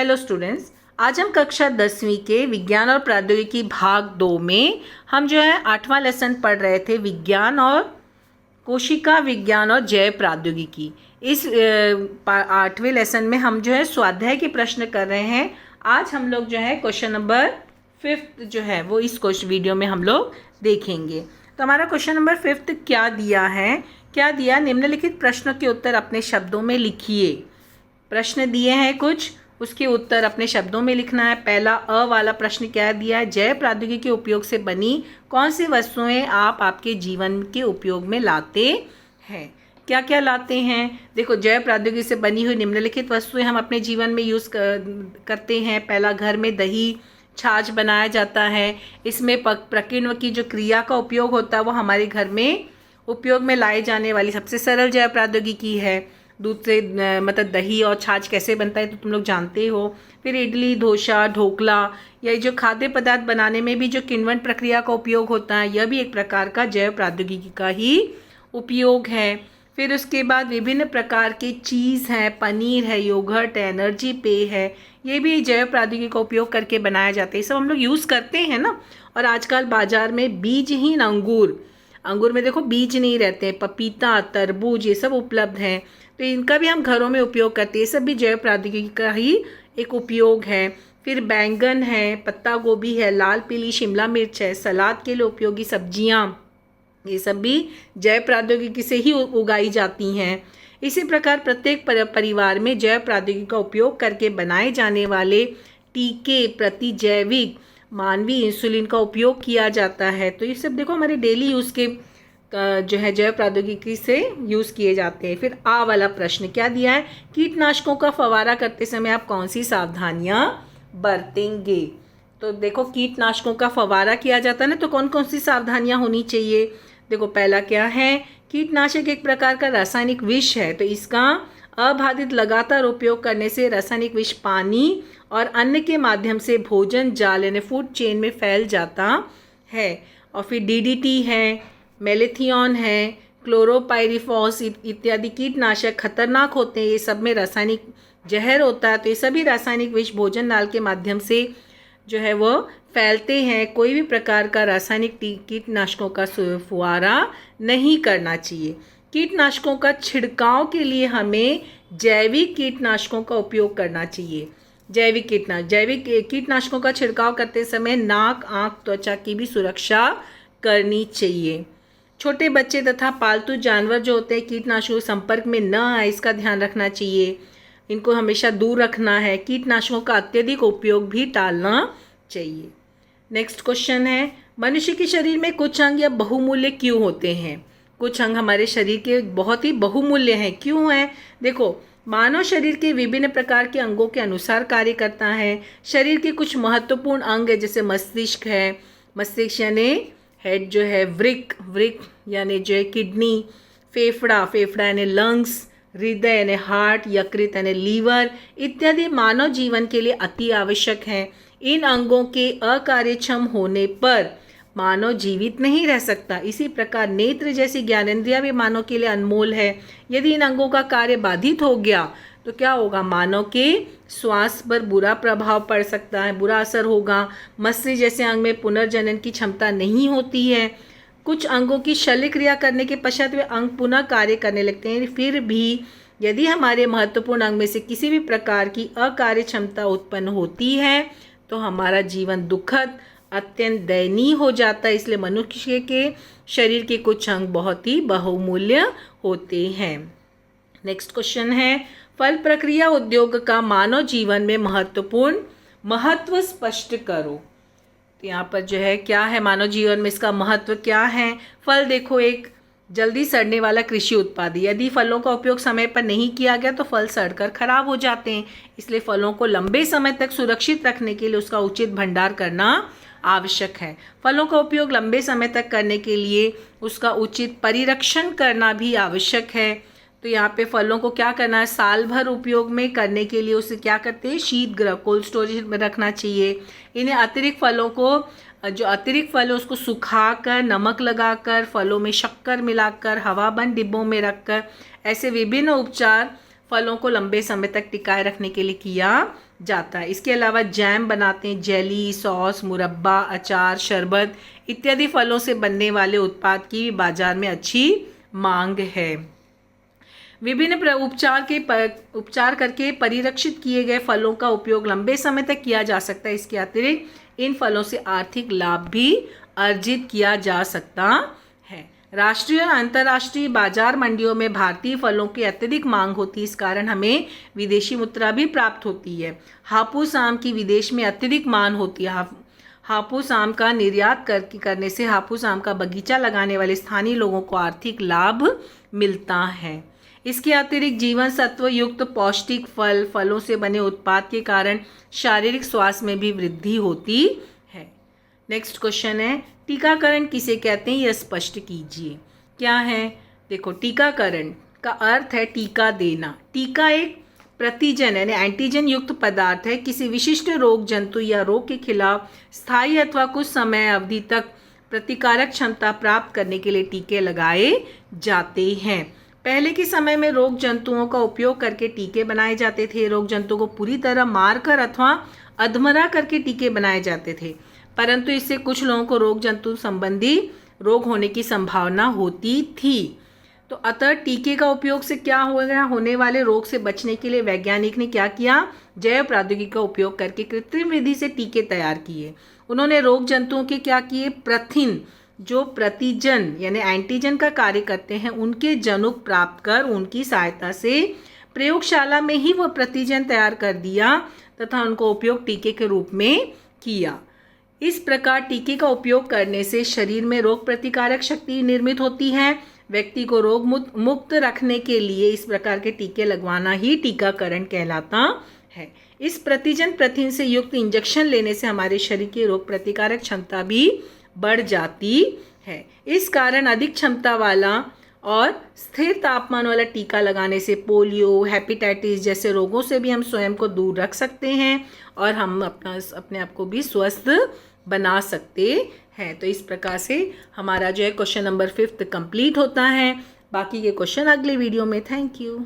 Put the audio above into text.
Hello students, आज हम कक्षा 10वीं के विज्ञान और प्रौद्योगिकी भाग 2 में हम जो है 8वां लेसन पढ़ रहे थे, विज्ञान और कोशिका विज्ञान और जैव प्रौद्योगिकी। इस 8वें लेसन में हम जो है स्वाध्याय के प्रश्न कर रहे हैं। आज हम लोग जो है क्वेश्चन नंबर 5 जो है वो इस वीडियो में हम लोग देखेंगे। तो हमारा क्वेश्चन नंबर 5 क्या दिया, निम्नलिखित प्रश्नों के उत्तर अपने शब्दों में लिखिए। प्रश्न दिए हैं कुछ, उसके उत्तर अपने शब्दों में लिखना है। पहला अ वाला प्रश्न क्या दिया है, जैव प्रौद्योगिकी के उपयोग से बनी कौन सी वस्तुएं आप आपके जीवन के उपयोग में लाते हैं। क्या क्या लाते हैं, देखो जैव प्रौद्योगिकी से बनी हुई निम्नलिखित वस्तुएं हम अपने जीवन में यूज़ करते हैं। पहला, घर में दही छाछ बनाया जाता है। इसमें प्रकीर्णन की जो क्रिया का उपयोग होता है वो हमारे घर में उपयोग में लाए जाने वाली सबसे सरल जैव प्रौद्योगिकी है। दूध से मतलब दही और छाछ कैसे बनता है तो तुम लोग जानते हो। फिर इडली, डोसा, ढोकला या जो खाद्य पदार्थ बनाने में भी जो किण्वन प्रक्रिया का उपयोग होता है, यह भी एक प्रकार का जैव प्रौद्योगिकी का ही उपयोग है। फिर उसके बाद विभिन्न प्रकार के चीज़ हैं, पनीर है, योगर्ट है, एनर्जी पेय है, ये भी जैव प्रौद्योगिकी का उपयोग करके बनाया जाता है। ये सब हम लोग यूज़ करते हैं ना। और आजकल बाज़ार में बीजहीन अंगूर में देखो बीज नहीं रहते हैं, पपीता, तरबूज ये सब उपलब्ध हैं, तो इनका भी हम घरों में उपयोग करते हैं। ये सब भी जैव प्रौद्योगिकी का ही एक उपयोग है। फिर बैंगन है, पत्ता गोभी है, लाल पीली शिमला मिर्च है, सलाद के लिए उपयोगी सब्जियां, ये सब भी जैव प्रौद्योगिकी से ही उगाई जाती हैं। इसी प्रकार प्रत्येक परिवार में जैव प्रौद्योगिकी का उपयोग करके बनाए जाने वाले टीके, प्रतिजैविक, मानवीय इंसुलिन का उपयोग किया जाता है। तो ये सब देखो हमारे डेली यूज़ के जो है जैव प्रौद्योगिकी से यूज़ किए जाते हैं। फिर आ वाला प्रश्न क्या दिया है, कीटनाशकों का फवारा करते समय आप कौन सी सावधानियां बरतेंगे। तो देखो कीटनाशकों का फवारा किया जाता है ना, तो कौन कौन सी सावधानियां होनी चाहिए। देखो पहला क्या है, कीटनाशक एक प्रकार का रासायनिक विष है, तो इसका अबाधित लगातार उपयोग करने से रासायनिक विष पानी और अन्न के माध्यम से भोजन जाल यानी फूड चेन में फैल जाता है। और फिर डीडीटी है, मेलेथियन है, क्लोरोपाइरिफॉस इत्यादि कीटनाशक खतरनाक होते हैं। ये सब में रासायनिक जहर होता है, तो ये सभी रासायनिक विष भोजन नाल के माध्यम से जो है वो फैलते हैं। कोई भी प्रकार का रासायनिक कीटनाशकों का फुवारा नहीं करना चाहिए। कीटनाशकों का छिड़काव के लिए हमें जैविक कीटनाशकों का उपयोग करना चाहिए। जैविक कीटनाशकों का छिड़काव करते समय नाक, आँख, त्वचा की भी सुरक्षा करनी चाहिए। छोटे बच्चे तथा पालतू जानवर जो होते हैं कीटनाशकों के संपर्क में न आए, इसका ध्यान रखना चाहिए। इनको हमेशा दूर रखना है। कीटनाशकों का अत्यधिक उपयोग भी टालना चाहिए। नेक्स्ट क्वेश्चन है, मनुष्य के शरीर में कुछ अंग या बहुमूल्य क्यों होते हैं। कुछ अंग हमारे शरीर के बहुत ही बहुमूल्य हैं, क्यों हैं। देखो मानव शरीर के विभिन्न प्रकार के अंगों के अनुसार कार्य करता है। शरीर के कुछ महत्वपूर्ण अंग है, जैसे मस्तिष्क है, मस्तिष्क यानी हेड जो है, वृक यानी जो है किडनी, फेफड़ा यानी लंग्स, हृदय यानी हार्ट, यकृत यानी लीवर इत्यादि मानव जीवन के लिए अति आवश्यक हैं। इन अंगों के अकार्यक्षम होने पर मानव जीवित नहीं रह सकता। इसी प्रकार नेत्र जैसी ज्ञानेंद्रियां भी मानव के लिए अनमोल है। यदि इन अंगों का कार्य बाधित हो गया तो क्या होगा, मानव के स्वास्थ्य पर बुरा प्रभाव पड़ सकता है, बुरा असर होगा। मस्तिष्क जैसे अंग में पुनर्जनन की क्षमता नहीं होती है। कुछ अंगों की शल्य क्रिया करने के पश्चात वे अंग पुनः कार्य करने लगते हैं। फिर भी यदि हमारे महत्वपूर्ण अंग में से किसी भी प्रकार की अकार्य क्षमता उत्पन्न होती है तो हमारा जीवन दुखद, अत्यंत दयनीय हो जाता है। इसलिए मनुष्य के शरीर के कुछ अंग बहुत ही बहुमूल्य होते हैं। नेक्स्ट क्वेश्चन है, फल प्रक्रिया उद्योग का मानव जीवन में महत्व स्पष्ट करो। तो यहाँ पर जो है क्या है, मानव जीवन में इसका महत्व क्या है। फल देखो एक जल्दी सड़ने वाला कृषि उत्पाद, यदि फलों का उपयोग समय पर नहीं किया गया तो फल सड़कर खराब हो जाते हैं। इसलिए फलों को लंबे समय तक सुरक्षित रखने के लिए उसका उचित भंडार करना आवश्यक है। फलों का उपयोग लंबे समय तक करने के लिए उसका उचित परिरक्षण करना भी आवश्यक है। तो यहाँ पे फलों को क्या करना है, साल भर उपयोग में करने के लिए उसे क्या करते हैं, शीत गृह कोल्ड स्टोरेज में रखना चाहिए। इन्हें अतिरिक्त फलों को जो अतिरिक्त फल है उसको सुखाकर, नमक लगाकर, फलों में शक्कर मिलाकर, हवाबंद डिब्बों में रखकर, ऐसे विभिन्न उपचार फलों को लंबे समय तक टिकाए रखने के लिए किया जाता है। इसके अलावा जैम बनाते हैं, जेली, सॉस, मुरब्बा, अचार, शरबत इत्यादि फलों से बनने वाले उत्पाद की बाजार में अच्छी मांग है। विभिन्न उपचार करके परिरक्षित किए गए फलों का उपयोग लंबे समय तक किया जा सकता है। इसके अतिरिक्त इन फलों से आर्थिक लाभ भी अर्जित किया जा सकता है। राष्ट्रीय और अंतर्राष्ट्रीय बाजार मंडियों में भारतीय फलों की अत्यधिक मांग होती है। इस कारण हमें विदेशी मुद्रा भी प्राप्त होती है। हापुस आम की विदेश में अत्यधिक मांग होती है। हापुस आम का निर्यात करने से हापुस आम का बगीचा लगाने वाले स्थानीय लोगों को आर्थिक लाभ मिलता है। इसके अतिरिक्त जीवन सत्व युक्त पौष्टिक फलों से बने उत्पाद के कारण शारीरिक स्वास्थ्य में भी वृद्धि होती है। नेक्स्ट क्वेश्चन है, टीकाकरण किसे कहते हैं, यह स्पष्ट कीजिए। क्या है? देखो, टीकाकरण का अर्थ है टीका देना। टीका एक प्रतिजन यानी एंटीजन युक्त पदार्थ है। किसी विशिष्ट रोग जंतु या रोग के खिलाफ स्थायी अथवा कुछ समय अवधि तक प्रतिकारक क्षमता प्राप्त करने के लिए टीके लगाए जाते हैं। पहले के समय में रोग जंतुओं का उपयोग करके टीके बनाए जाते थे। रोग जंतु को पूरी तरह मारकर अथवा अधमरा करके टीके बनाए जाते थे, परंतु इससे कुछ लोगों को रोग जंतु संबंधी रोग होने की संभावना होती थी। तो अतः टीके का उपयोग से क्या हो गया, होने वाले रोग से बचने के लिए वैज्ञानिक ने क्या किया, जैव प्रौद्योगिकी का उपयोग करके कृत्रिम विधि से टीके तैयार किए। उन्होंने रोग जंतुओं के क्या किए, प्रथिन जो प्रतिजन यानी एंटीजन का कार्य करते हैं उनके जनुक प्राप्त कर उनकी सहायता से प्रयोगशाला में ही वह प्रतिजन तैयार कर दिया तथा उनको उपयोग टीके के रूप में किया। इस प्रकार टीके का उपयोग करने से शरीर में रोग प्रतिकारक शक्ति निर्मित होती है। व्यक्ति को रोग मुक्त रखने के लिए इस प्रकार के टीके लगवाना ही टीकाकरण कहलाता है। इस प्रतिजन प्रथिन से युक्त इंजेक्शन लेने से हमारे शरीर की रोग प्रतिकारक क्षमता भी बढ़ जाती है। इस कारण अधिक क्षमता वाला और स्थिर तापमान वाला टीका लगाने से पोलियो, हेपेटाइटिस जैसे रोगों से भी हम स्वयं को दूर रख सकते हैं और हम अपने आप को भी स्वस्थ बना सकते हैं। तो इस प्रकार से हमारा जो है क्वेश्चन नंबर 5 कंप्लीट होता है। बाकी के क्वेश्चन अगले वीडियो में। Thank you.